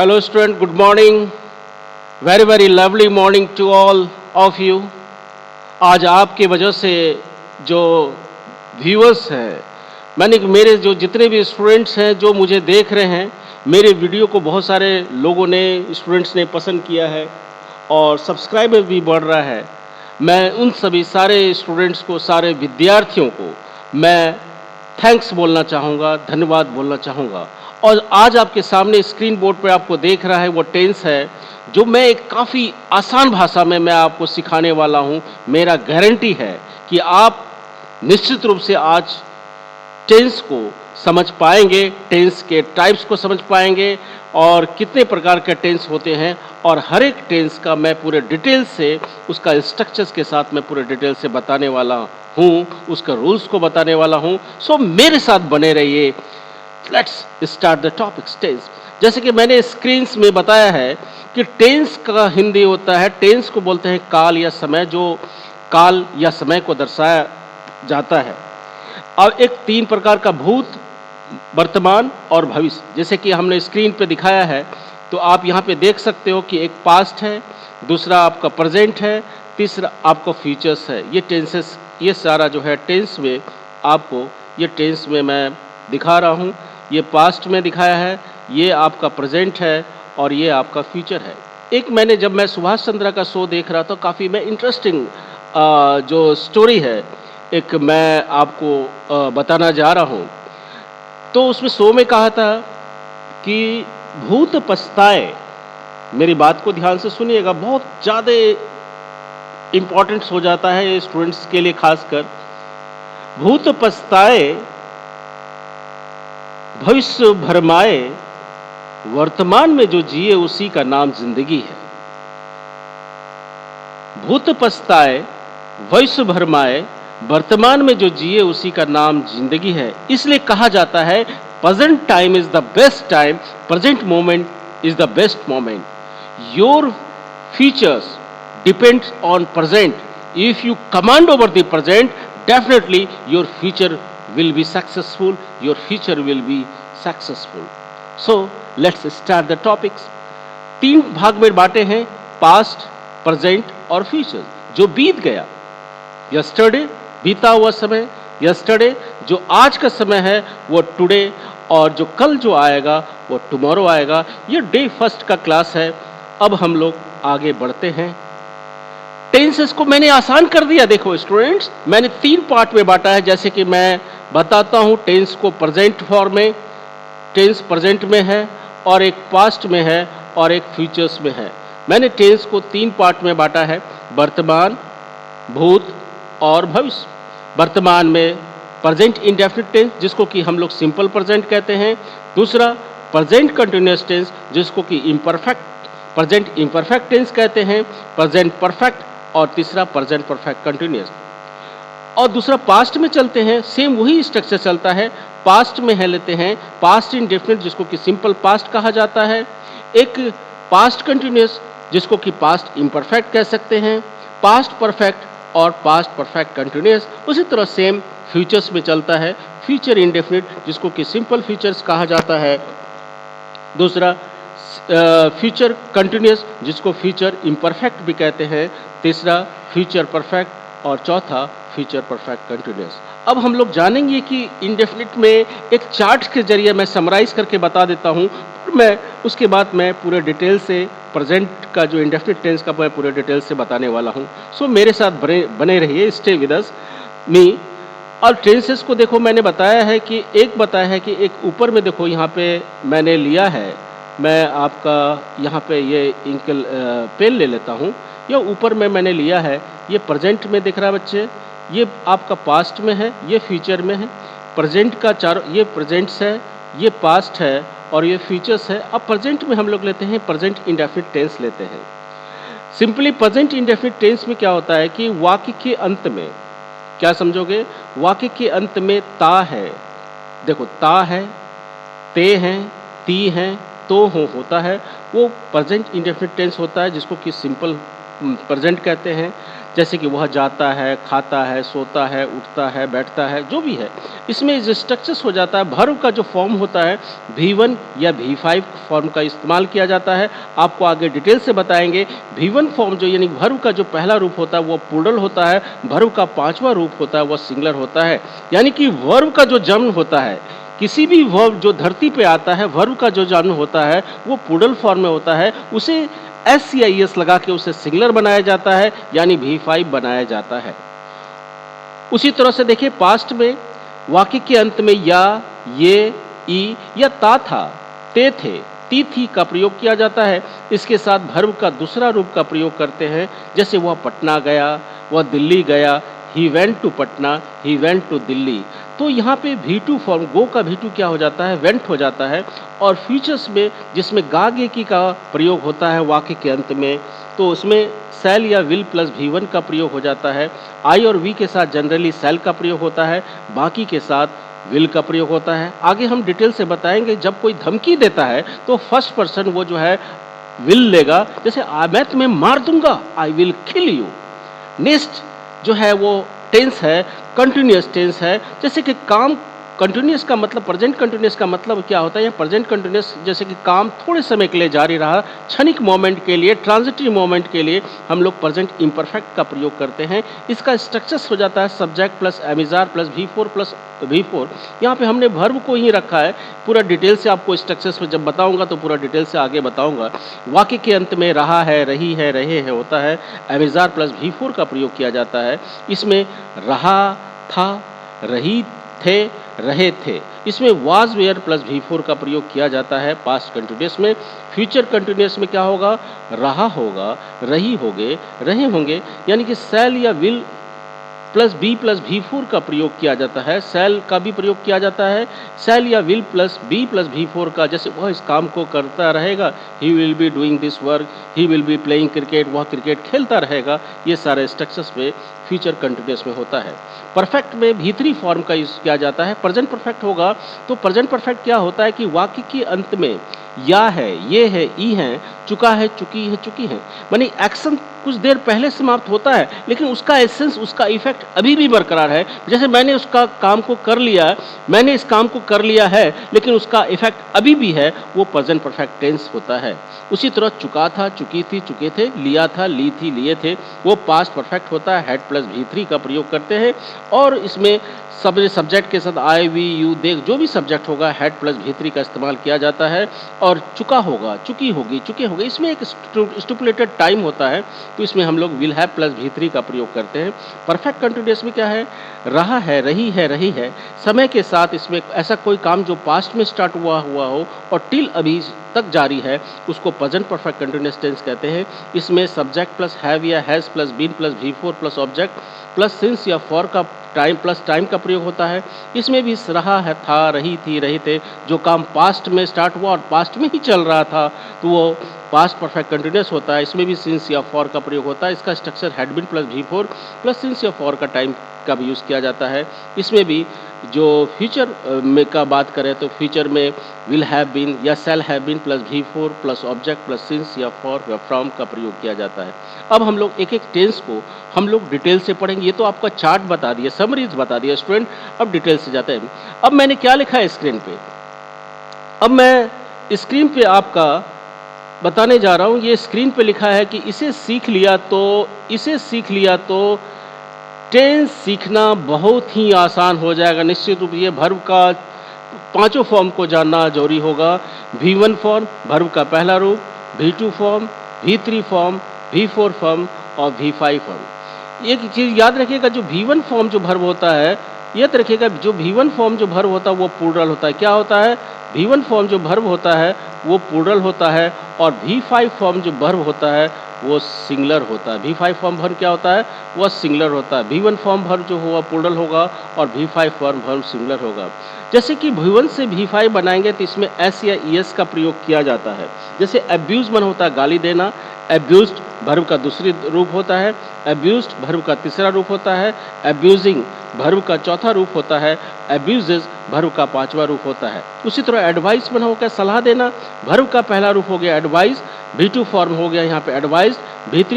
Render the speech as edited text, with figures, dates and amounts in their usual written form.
Hello student, good morning. Very lovely morning to all of you. आज आपके वजह से जो व्यूअर्स हैं, मेरे जो जितने भी स्टूडेंट्स हैं जो मुझे देख रहे हैं, मेरे वीडियो को बहुत सारे लोगों ने स्टूडेंट्स ने पसंद किया है और सब्सक्राइबर भी बढ़ रहा है। मैं उन सभी सारे स्टूडेंट्स को, सारे विद्यार्थियों को मैं थैंक्स बोलना चाहूँगा, धन्यवाद बोलना चाहूँगा। और आज आपके सामने स्क्रीन बोर्ड पे आपको देख रहा है वो टेंस है, जो मैं एक काफ़ी आसान भाषा में मैं आपको सिखाने वाला हूँ। मेरा गारंटी है कि आप निश्चित रूप से आज टेंस को समझ पाएंगे, टेंस के टाइप्स को समझ पाएंगे और कितने प्रकार के टेंस होते हैं, और हर एक टेंस का मैं पूरे डिटेल से उसका स्ट्रक्चर्स के साथ मैं पूरे डिटेल से बताने वाला हूँ, उसका रूल्स को बताने वाला हूँ। सो मेरे साथ बने रहिए। Let's start the topics. Tense, जैसे कि मैंने स्क्रीन्स में बताया है कि टेंस का हिंदी होता है, टेंस को बोलते हैं काल या समय, जो काल या समय को दर्शाया जाता है। अब एक तीन प्रकार का भूत, वर्तमान और भविष्य, जैसे कि हमने स्क्रीन पे दिखाया है, तो आप यहाँ पे देख सकते हो कि एक पास्ट है, दूसरा आपका प्रेजेंट है, तीसरा आपका फ्यूचर्स है। ये टेंसेस, ये सारा जो है टेंस में आपको ये टेंस में मैं दिखा रहा हूँ। ये पास्ट में दिखाया है, ये आपका प्रेजेंट है और ये आपका फ्यूचर है। एक जब मैं सुभाष चंद्र का शो देख रहा था, काफ़ी मैं इंटरेस्टिंग जो स्टोरी है एक मैं आपको बताना जा रहा हूँ। तो उसमें शो में कहा था कि भूत पछताए, मेरी बात को ध्यान से सुनिएगा, बहुत ज़्यादा इम्पोर्टेंट्स हो जाता है स्टूडेंट्स के लिए खासकर। भूत पछताए, भविष्य भरमाए, वर्तमान में जो जिए उसी का नाम जिंदगी है। भूत पछताए, भविष्य भरमाए, वर्तमान में जो जिए उसी का नाम जिंदगी है। इसलिए कहा जाता है present time is the best time, present moment is the best moment. Your futures depends on present. If you command over the present, definitely your future will be successful, your future will be successful. So let's start the topics. तीन भाग में बांटे हैं, past, present और future. जो बीत गया, yesterday, बीता हुआ समय, यस्टरडे, जो आज का समय है वो टुडे, और जो कल जो आएगा वो टुमारो आएगा। ये डे फर्स्ट का क्लास है। अब हम लोग आगे बढ़ते हैं। टेंसेस को मैंने आसान कर दिया। देखो स्टूडेंट्स, मैंने तीन पार्ट में बांटा है। जैसे कि मैं बताता हूँ टेंस को प्रेजेंट फॉर्म में, टेंस प्रेजेंट में है और एक पास्ट में है और एक फ्यूचर्स में है। मैंने टेंस को तीन पार्ट में बांटा है, वर्तमान, भूत और भविष्य। वर्तमान में प्रेजेंट इंडेफिनिट टेंस, जिसको कि हम लोग सिंपल प्रेजेंट कहते हैं। दूसरा प्रेजेंट कंटिन्यूअस टेंस, जिसको कि प्रेजेंट इम्परफेक्ट टेंस कहते हैं। प्रेजेंट परफेक्ट और तीसरा प्रेजेंट परफेक्ट कंटिन्यूअस। और दूसरा पास्ट में चलते हैं, सेम वही स्ट्रक्चर चलता है। पास्ट में है लेते हैं पास्ट इंडेफिनिट, जिसको कि सिंपल पास्ट कहा जाता है। एक पास्ट कंटिन्यूअस, जिसको कि पास्ट इम्परफेक्ट कह सकते हैं। पास्ट परफेक्ट और पास्ट परफेक्ट कंटिन्यूअस। उसी तरह सेम फ्यूचर्स में चलता है, फ्यूचर इंडेफिनिट, जिसको कि सिंपल फ्यूचर्स कहा जाता है। दूसरा फ्यूचर कंटिन्यूअस, जिसको फ्यूचर इम्परफेक्ट भी कहते हैं। तीसरा फ्यूचर परफेक्ट और चौथा फ्यूचर परफेक्ट कंटिन्यूअस। अब हम लोग जानेंगे कि इंडेफिनिट में एक चार्ट के जरिए मैं समराइज करके बता देता हूँ। मैं उसके बाद मैं पूरे डिटेल से प्रेजेंट का जो इंडेफिनिट टेंस का मैं पूरे डिटेल से बताने वाला हूँ। सो मेरे साथ बने रहिए, स्टे विद अस मी। और टेंसेस को देखो, मैंने बताया है कि एक ऊपर में देखो, यहाँ पे मैंने लिया है, मैं आपका यहाँ पे ये इंकल पेन ले लेता हूँ। ये ऊपर में मैंने लिया है, ये प्रेजेंट में दिख रहा है बच्चे, ये आपका पास्ट में है, ये फ्यूचर में है। प्रेजेंट का चारों, ये प्रेजेंट्स है, ये पास्ट है और ये फ्यूचर्स है। अब प्रेजेंट में हम लोग लेते हैं प्रेजेंट इंडेफिनिट टेंस लेते हैं। सिंपली प्रेजेंट इंडेफिनिट टेंस में क्या होता है कि वाक्य के अंत में, क्या समझोगे, वाक्य के अंत में ता है। देखो, ता है, ते हैं, ती हैं, तो हो होता है, वो प्रेजेंट इंडेफिनिट टेंस होता है, जिसको कि सिंपल प्रेजेंट कहते हैं। जैसे कि वह जाता है, खाता है, सोता है, उठता है, बैठता है, जो भी है। इसमें जो स्ट्रक्चर्स हो जाता है, वर्ब का जो फॉर्म होता है V1 या V5 फॉर्म का इस्तेमाल किया जाता है। आपको आगे डिटेल से बताएंगे। V1 फॉर्म जो यानी वर्ब का जो पहला रूप होता है वो प्लूरल होता है, वर्ब का पांचवा रूप होता है वह सिंगुलर होता है। यानी कि वर्ब का जो जन्म होता है, किसी भी वर्ब जो धरती पे आता है, वर्ब का जो जन्म होता है वो प्लूरल फॉर्म में होता है, उसे एस या ई एस लगा के उसे सिंगुलर बनाया जाता है, यानी V5 बनाया जाता है। उसी तरह से देखिए पास्ट में वाक्य के अंत में या, ये, ई या ता था, ते थे, ती थी का प्रयोग किया जाता है। इसके साथ वर्ब का दूसरा रूप का प्रयोग करते हैं, जैसे वह पटना गया, वह दिल्ली गया, he went to Patna, he went to Delhi. तो यहाँ पे V2 फॉर्म गो का V2 क्या हो जाता है, वेंट हो जाता है। और फ्यूचर्स में जिसमें गा गे की का प्रयोग होता है वाक्य के अंत में, तो उसमें सेल या विल प्लस V1 का प्रयोग हो जाता है। आई और वी के साथ जनरली सेल का प्रयोग होता है, बाकी के साथ विल का प्रयोग होता है। आगे हम डिटेल से बताएंगे। जब कोई धमकी देता है तो फर्स्ट पर्सन वो जो है विल लेगा, जैसे मैं तुम्हें मार दूंगा, I will kill you. Next जो है वो टेंस है, कंटिन्यूअस टेंस है। जैसे कि काम कंटिन्यूअस का मतलब, प्रेजेंट कंटिन्यूअस का मतलब क्या होता है, या प्रेजेंट कंटिन्यूअस जैसे कि काम थोड़े समय के लिए जारी रहा, क्षणिक मोमेंट के लिए, ट्रांजिटिव मोमेंट के लिए हम लोग प्रेजेंट इम्परफेक्ट का प्रयोग करते हैं। इसका स्ट्रक्चर्स हो जाता है सब्जेक्ट प्लस एमिजार प्लस V4 प्लस V4। यहाँ पे हमने वर्ब को ही रखा है। पूरा डिटेल से आपको स्ट्रक्चर्स में जब बताऊंगा तो पूरा डिटेल से आगे बताऊंगा। वाक्य के अंत में रहा है, रही है, रहे है होता है, एमिजार प्लस V4 का प्रयोग किया जाता है। इसमें रहा था, रही थे, रहे थे। इसमें वाज वेयर प्लस V4 का प्रयोग किया जाता है पास्ट कंटिन्यूअस में। फ्यूचर कंटिन्यूअस में क्या होगा, रहा होगा, रही होगे, रहे होंगे। यानी कि सेल या will plus B plus V4 का प्रयोग किया जाता है। सेल का भी प्रयोग किया जाता है। सेल या will plus B plus V4 का, जैसे वह इस काम को करता रहेगा, he will be doing this work, he will be playing cricket, वह क्रिकेट खेलता रहेगा। ये सारे स्ट्रक्चर्स में फ्यूचर कंटिन्यूअस में होता है। परफेक्ट में V3 फॉर्म का यूज किया जाता है। प्रेजेंट परफेक्ट होगा तो प्रेजेंट परफेक्ट क्या होता है कि वाक्य के अंत में या है, ये है, ई है, चुका है, चुकी है, चुकी है, मानी एक्शन कुछ देर पहले समाप्त होता है लेकिन उसका एसेंस, उसका इफेक्ट अभी भी बरकरार है। जैसे मैंने उसका काम को कर लिया, मैंने इस काम को कर लिया है लेकिन उसका इफेक्ट अभी भी है, वो प्रेजेंट परफेक्ट टेंस होता है। उसी तरह चुका था, चुकी थी, चुके थे, लिया था, ली थी, लिए थे, वो पास्ट परफेक्ट होता है। हेड प्लस V3 का प्रयोग करते हैं। और इसमें सब्जेक्ट के साथ आई, वी, यू, देख, जो भी सब्जेक्ट होगा हेड प्लस V3 का इस्तेमाल किया जाता है। और चुका होगा, चुकी होगी, चुके होंगे, इसमें एक स्टिपुलेटेड टाइम होता है, तो इसमें हम लोग विल हैव प्लस V3 का प्रयोग करते हैं। परफेक्ट कंटिन्यूअस में क्या है, रहा है, रही है, रही है, समय के साथ इसमें ऐसा कोई काम जो पास्ट में स्टार्ट हुआ हो और टिल अभी तक जारी है, उसको प्रेजेंट परफेक्ट कंटिन्यूअस टेंस कहते हैं। इसमें सब्जेक्ट प्लस हैव या has plus been plus V4 plus object plus since या फॉर का टाइम प्लस टाइम का प्रयोग होता है। इसमें भी रहा है, था, रही थी, रहे थे, जो काम पास्ट में स्टार्ट हुआ और पास्ट में ही चल रहा था तो वो पास्ट परफेक्ट कंटिन्यूअस होता है। इसमें भी सिंस या फॉर का प्रयोग होता है। इसका structure had been plus V4 plus since या फॉर का टाइम का भी यूज़ किया जाता है। इसमें भी जो फ्यूचर में का बात करें तो फ्यूचर में विल हैव बीन या shall have been plus V4 plus object plus since या फॉर या फ्रॉम का प्रयोग किया जाता है। अब हम लोग एक एक टेंस को हम लोग डिटेल से पढ़ेंगे। ये तो आपका चार्ट बता दिया, समरीज बता दिया स्टूडेंट। अब डिटेल से जाते हैं। अब मैंने क्या लिखा है स्क्रीन पे, अब मैं स्क्रीन पे आपका बताने जा रहा हूँ। ये स्क्रीन पे लिखा है कि इसे सीख लिया तो टेंस सीखना बहुत ही आसान हो जाएगा। निश्चित रूप से वर्ब का पांचों फॉर्म को जानना जरूरी होगा। V1 फॉर्म वर्ब का पहला रूप, V2 form, V3 form, V4 form और V5 फॉर्म। एक चीज़ याद रखिएगा, जो V1 फॉर्म जो वर्ब होता है, याद रखिएगा जो V1 फॉर्म जो वर्ब होता है वो प्लूरल होता है। क्या होता है, V1 फॉर्म जो वर्ब होता है वो प्लूरल होता है और V5 फॉर्म जो वर्ब होता है वो सिंगुलर होता है। V5 फॉर्म वर्ब क्या होता है, वह सिंगुलर होता है। V1 फॉर्म वर्ब जो होगा प्लूरल होगा और V5 फॉर्म वर्ब सिंगुलर होगा। जैसे कि V1 से V5 बनाएंगे तो इसमें एस या ईएस का प्रयोग किया जाता है। जैसे अब्यूज मन होता है गाली देना, अब्यूज्ड वर्ब का दूसरी रूप होता है, अब्यूज्ड वर्ब का तीसरा रूप होता है, अब्यूजिंग वर्ब का चौथा रूप होता है, अब्यूजेस वर्ब का पांचवा रूप होता है। उसी तरह एडवाइस बना होकर सलाह देना, वर्ब का पहला रूप हो गया एडवाइस, V2 फॉर्म हो गया यहाँ पे एडवाइस, V3